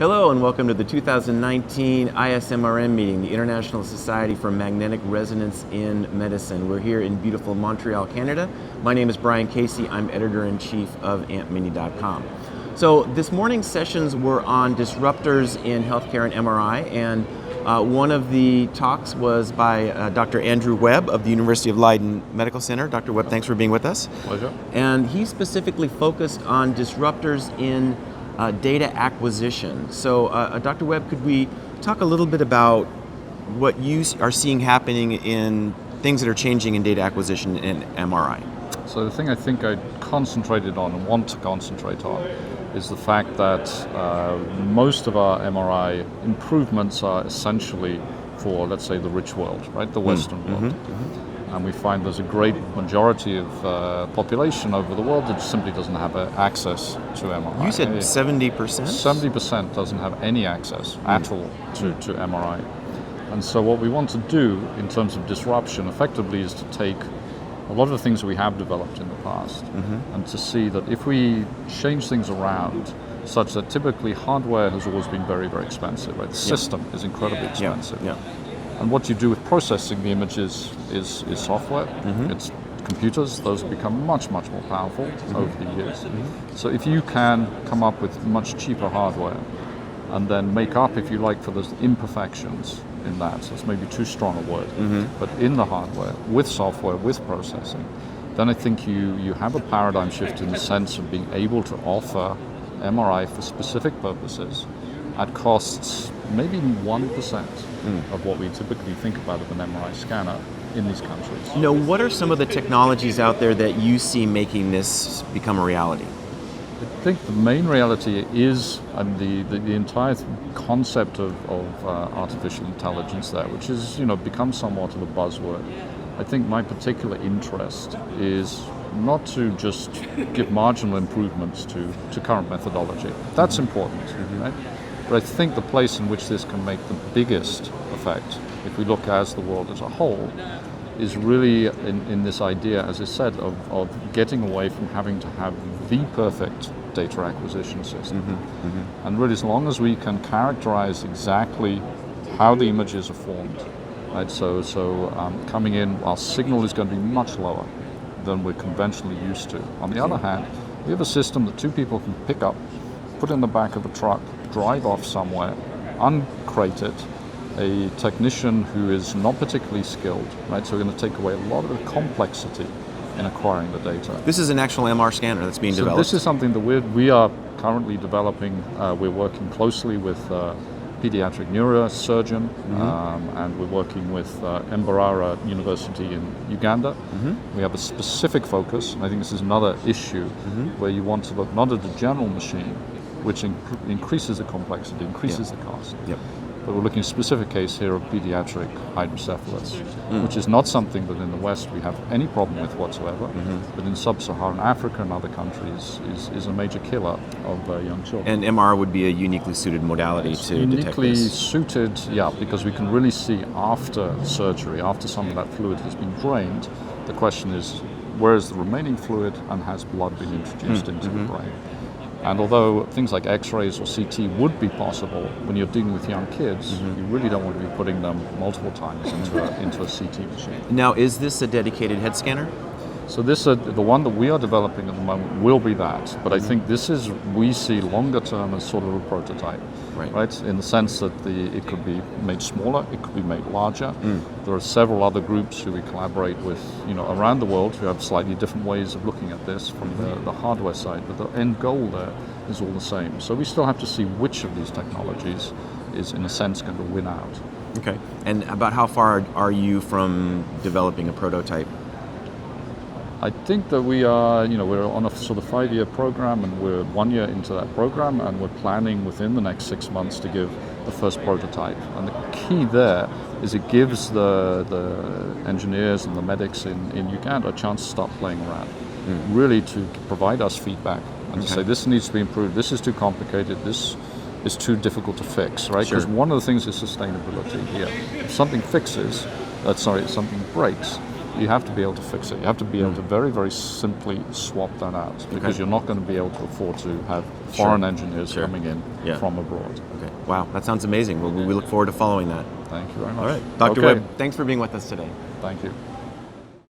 Hello and welcome to the 2019 ISMRM meeting, the International Society for Magnetic Resonance in Medicine. We're here in beautiful Montreal, Canada. My name is Brian Casey. I'm editor-in-chief of AmpMini.com. So this morning's sessions were on disruptors in healthcare and MRI, and one of the talks was by Dr. Andrew Webb of the University of Leiden Medical Center. Dr. Webb, thanks for being with us. Pleasure. And he specifically focused on disruptors in data acquisition. So Dr. Webb, could we talk a little bit about what you are seeing happening in things that are changing in data acquisition in MRI? So the thing I think I concentrated on and want to concentrate on is the fact that most of our MRI improvements are essentially for, let's say, the rich world, right? The Western world. And we find there's a great majority of population over the world that simply doesn't have access to MRI. You said 70%? 70% doesn't have any access at all to MRI. And so what we want to do in terms of disruption effectively is to take a lot of the things that we have developed in the past and to see that if we change things around such that typically hardware has always been very, very expensive, right? The system is incredibly expensive. And what you do with processing the images is software. It's computers. Those have become much, much more powerful over the years. So if you can come up with much cheaper hardware and then make up, if you like, for those imperfections in that, so it's maybe too strong a word, but in the hardware, with software, with processing, then I think you have a paradigm shift in the sense of being able to offer MRI for specific purposes at costs maybe 1% of what we typically think about of an MRI scanner in these countries. Now, what are some of the technologies out there that you see making this become a reality? I think the main reality is the entire concept of artificial intelligence there, which has become somewhat of a buzzword. I think my particular interest is not to just give marginal improvements to current methodology. That's important, right? But I think the place in which this can make the biggest effect, if we look as the world as a whole, is really in this idea, as I said, of getting away from having to have the perfect data acquisition system. And really, as long as we can characterize exactly how the images are formed, right? So coming in, our signal is going to be much lower than we're conventionally used to. On the other hand, we have a system that two people can pick up, put in the back of a truck, drive off somewhere, uncrate it, a technician who is not particularly skilled, right? So we're going to take away a lot of the complexity in acquiring the data. This is an actual MR scanner that's being developed. This is something that we are currently developing. We're working closely with pediatric neurosurgeon, and we're working with Leiden University in Uganda. We have a specific focus, and I think this is another issue where you want to look not at the general machine, which increases the complexity, increases the cost. But we're looking at a specific case here of pediatric hydrocephalus, which is not something that in the West we have any problem with whatsoever, but in sub-Saharan Africa and other countries is a major killer of young children. And MR would be a uniquely suited modality to detect this. Uniquely suited, because we can really see after surgery, after some of that fluid has been drained, the question is, where is the remaining fluid and has blood been introduced into the brain? And although things like X-rays or CT would be possible, when you're dealing with young kids, you really don't want to be putting them multiple times into a CT machine. Now, is this a dedicated head scanner? So this, the one that we are developing at the moment will be that, but I think this is, we see longer term as sort of a prototype, right? In the sense that it could be made smaller, it could be made larger. There are several other groups who we collaborate with, around the world who have slightly different ways of looking at this from the hardware side, but the end goal there is all the same. So we still have to see which of these technologies is, in a sense, going to win out. Okay, and about how far are you from developing a prototype? I think that we are, we're on a sort of 5-year program, and we're 1 year into that program, and we're planning within the next 6 months to give the first prototype. And the key there is it gives the engineers and the medics in Uganda a chance to start playing around, really to provide us feedback and to say this needs to be improved, this is too complicated, this is too difficult to fix, right? Because one of the things is sustainability here. If something something breaks, you have to be able to fix it. You have to be able to very, very simply swap that out, because you're not going to be able to afford to have foreign engineers coming in from abroad. Okay. Wow, that sounds amazing. Well, we look forward to following that. Thank you very much. All right. Dr. Webb, thanks for being with us today. Thank you.